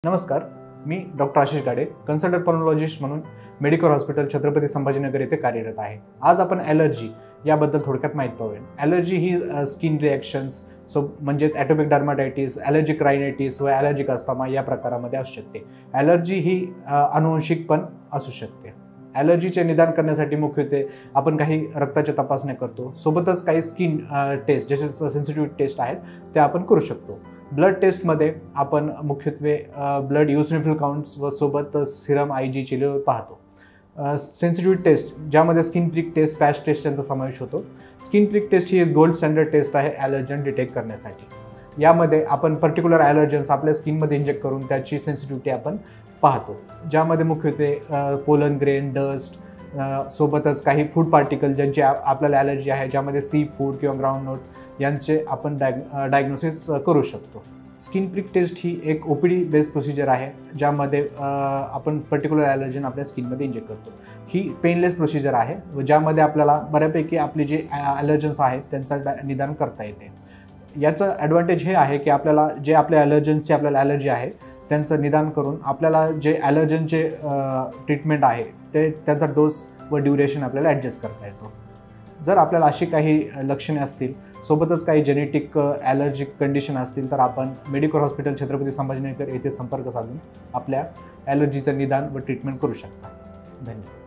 नमस्कार, मी डॉक्टर आशिष गाडे, कन्सल्टंट पल्मोनॉलॉजिस्ट म्हणून medical hospital Chhatrapati Sambhajinagar येथे कार्यरत आहे। आज आपण ॲलर्जी याबद्दल थोडक्यात माहिती पाहूया। ॲलर्जी ही स्किन रिॲक्शन्स म्हणजेच ॲटोपिक डर्माटायटिस, ॲलर्जिक रायनायटिस व ॲलर्जिक अस्थमा या प्रकारामध्ये असू शकते। ॲलर्जी ही अनुवंशिक पण असू शकते। ॲलर्जीचे निदान करण्यासाठी मुख्यत्वे आपण काही रक्ताच्या तपासण्या करतो, सोबतच काही स्किन टेस्ट जसे सेन्सिटिव्हिटी टेस्ट आहेत ते आपण करू शकतो। ब्लड टेस्टमध्ये आपण मुख्यत्वे ब्लड इओसिनोफिल काउंट्स व सोबत सिरम IgG लेवल पाहतो। सेन्सिटिव्हिटी टेस्ट ज्यामध्ये skin prick test, patch test यांचा समावेश होतो। स्किन प्रिक टेस्ट ही एक गोल्ड स्टँडर्ड टेस्ट आहे ॲलर्जन डिटेक्ट करण्यासाठी। यामध्ये आपण पर्टिक्युलर ॲलर्जन्स आपल्या स्किनमध्ये इंजेक्ट करून त्याची सेन्सिटिव्हिटी आपण पाहतो, ज्यामध्ये मुख्यत्वे पोलन ग्रेन, डस्ट सोबतच काही फूड पार्टिकल ज्यांची आपल्याला ॲलर्जी आहे, ज्यामध्ये सी फूड किंवा ग्राउंडनट यांचे आपण डायग्नोसिस करू शकतो। स्किन प्रिक टेस्ट ही एक OPD बेस्ड प्रोसिजर आहे, ज्यामध्ये आपण पर्टिक्युलर ॲलर्जन आपल्या स्किनमध्ये इंजेक्ट करतो। ही पेनलेस प्रोसिजर आहे व ज्यामध्ये आपल्याला बऱ्यापैकी आपले जे ॲलर्जन्स आहेत त्यांचा निदान करता येते। याचं ॲडव्हान्टेज हे आहे की आपल्याला जे आपल्या ॲलर्जन्सची आपल्याला ॲलर्जी आहे त्यांचं निदान करून आपल्याला जे ॲलर्जनचे ट्रीटमेंट आहे ते त्यांचा डोस व ड्युरेशन आपल्याला ॲडजस्ट करता येतो। जर आपल्याला अशी काही लक्षणे असतील, सोबतच काही जेनेटिक ॲलर्जिक कंडिशन असतील, तर आपण मेडिकल हॉस्पिटल छत्रपती संभाजीनगर येथे संपर्क साधून आपल्या ॲलर्जीचं निदान व ट्रीटमेंट करू शकता। धन्यवाद।